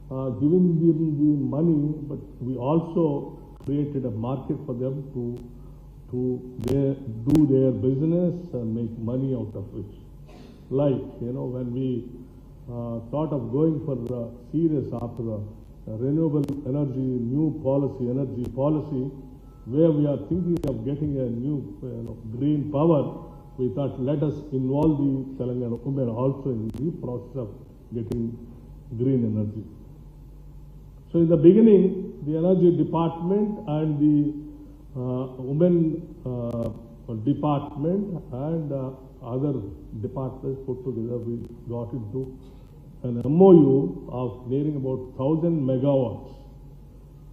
giving them the money, but we also created a market for them to do their business and make money out of which. Like, when we thought of going for serious after the renewable energy, energy policy, where we are thinking of getting a new green power, we thought let us involve the Telangana women also in the process of getting green energy. So in the beginning, the energy department and the women department and other departments put together, we got into an MOU of nearing about 1,000 megawatts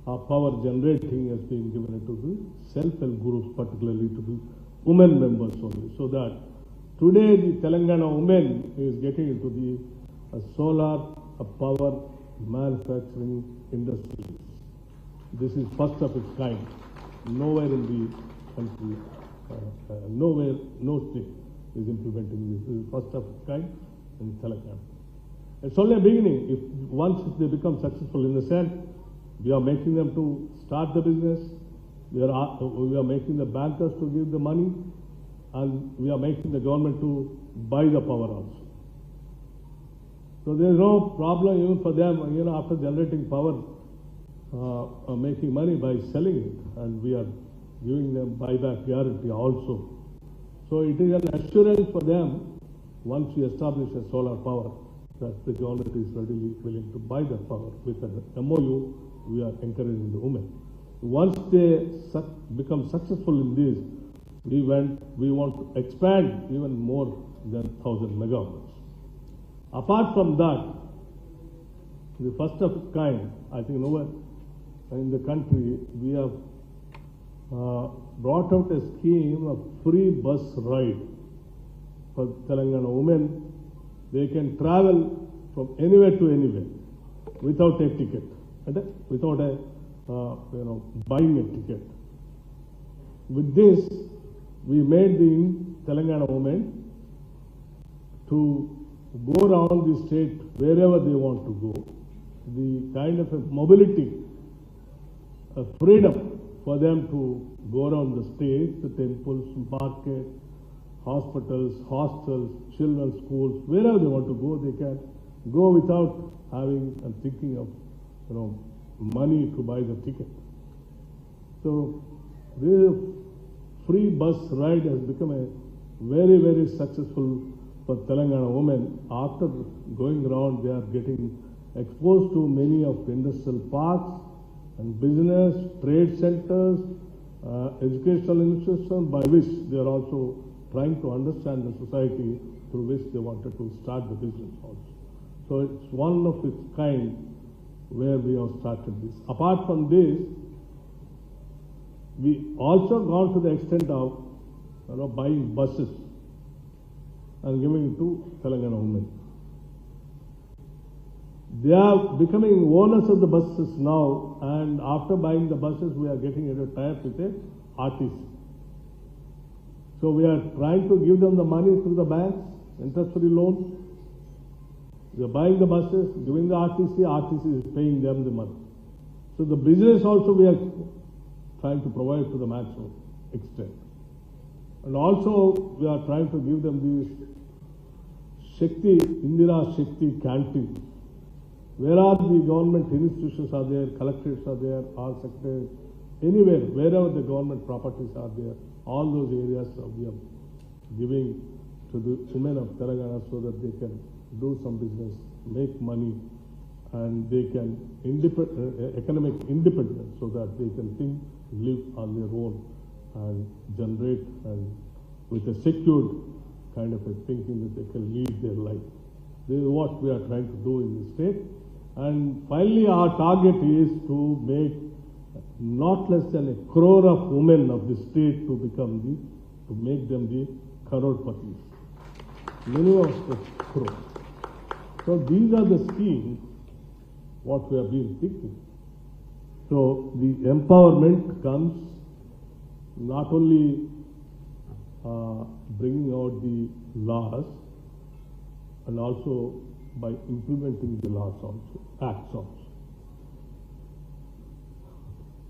of power generating has been given to the self-help groups, particularly to the women members only. So that today the Telangana women is getting into the solar power manufacturing industry. This is first of its kind. Nowhere in the country, no state is implementing this. This is first of its kind in Telangana. It's only a beginning. Once they become successful, in the sense, we are making them to start the business, we are making the bankers to give the money, and we are making the government to buy the power also. So there is no problem even for them, after generating power, making money by selling it, and we are giving them buyback guarantee also. So it is an assurance for them, once we establish a solar power, that the government is readily willing to buy that power. With an MOU, we are encouraging the women. Once they become successful in this, we want to expand even more than 1,000 megawatts. Apart from that, the first of its kind, I think nowhere in the country, we have brought out a scheme of free bus ride for Telangana women. They can travel from anywhere to anywhere without a ticket, without buying a ticket. With this, we made the Telangana women to go around the state wherever they want to go. The kind of a mobility, a freedom for them to go around the state, the temples, market, hospitals, hostels, children's schools, wherever they want to go, they can go without having and thinking of money to buy the ticket. So the free bus ride has become a very, very successful for Telangana women. After going around, they are getting exposed to many of the industrial parks and business, trade centers, educational institutions, by which they are also trying to understand the society through which they wanted to start the business also. So it's one of its kind where we have started this. Apart from this, we also gone to the extent of buying buses and giving it to Telangana women. They are becoming owners of the buses now, and after buying the buses, we are getting a tie-up with a RTC. So we are trying to give them the money through the banks, interest-free loans. We are buying the buses, giving the RTC, RTC is paying them the money. So the business also we are trying to provide to the maximum extent. And also we are trying to give them these Indira Shakti canteens. Where are the government institutions are there, collectorates are there, all sectors, anywhere, wherever the government properties are there, all those areas we are giving to the women of Telangana so that they can do some business, make money, and they can economic independence so that they can think, live on their own and generate and with a secured kind of a thinking that they can lead their life. This is what we are trying to do in the state. And finally, our target is to make not less than 1 crore of women of the state to make them the crorepati's. Minimum of 1 crore. So these are the schemes what we have been thinking. So the empowerment comes not only bringing out the laws and also by implementing the laws also, acts also.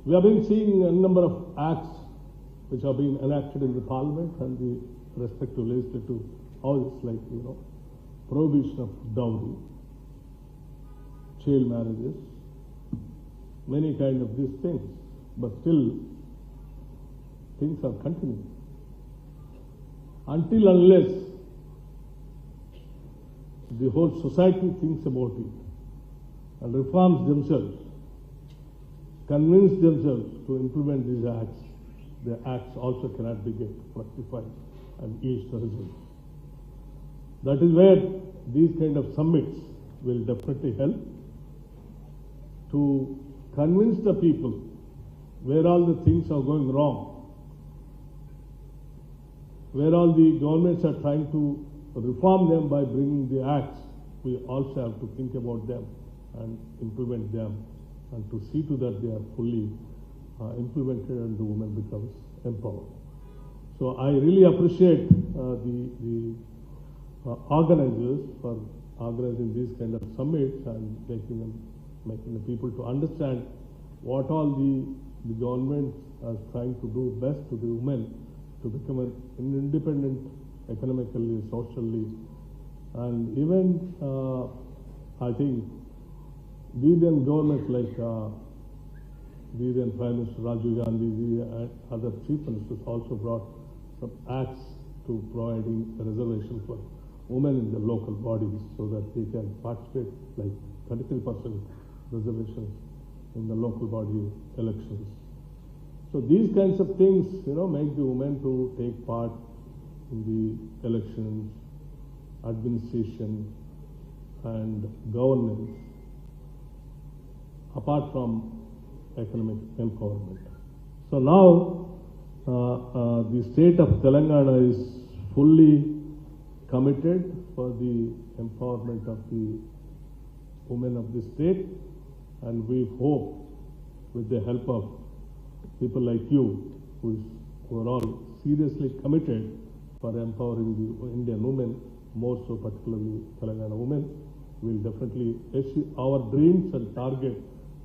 We have been seeing a number of acts which have been enacted in the Parliament and the respective legislative houses, like, prohibition of dowry, child marriages, many kind of these things. But still, things are continuing. Until unless the whole society thinks about it and reforms themselves, convince themselves to implement these acts, the acts also cannot be get fructified and yield the results. That is where these kind of summits will definitely help to convince the people where all the things are going wrong, where all the governments are trying to reform them by bringing the acts. We also have to think about them and implement them, and to see to that they are fully implemented and the woman becomes empowered. So I really appreciate the organizers for organizing these kind of summits and making the people to understand what all the government are trying to do best to the women to become an independent economically, socially, and even I think the Indian governments like the Indian Prime Minister Rajiv Gandhi and other chief ministers also brought some acts to providing a reservation for women in the local bodies so that they can participate, like 33% reservations in the local body elections. So these kinds of things, make the women to take part in the elections, administration, and governance, apart from economic empowerment. So now, the state of Telangana is fully committed for the empowerment of the women of the state, and we hope, with the help of people like you, who are all seriously committed for empowering the Indian women, more so particularly Telangana women, will definitely achieve our dreams and target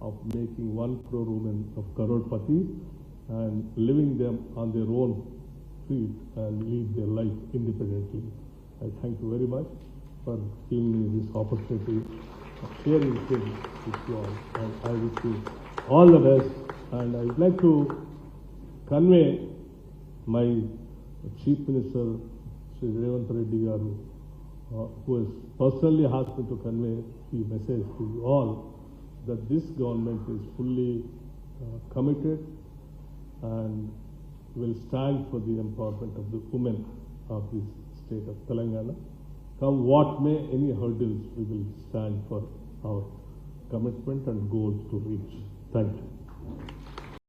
of making 1 crore women of crorepati and living them on their own feet and lead their life independently. I thank you very much for giving me this opportunity of sharing things with you all, and I wish you all the best. And I would like to convey my Chief Minister, Sri Revanth Reddy Garu, who has personally asked me to convey the message to you all that this government is fully committed and will stand for the empowerment of the women of this state of Telangana. Come what may, any hurdles, we will stand for our commitment and goals to reach. Thank you.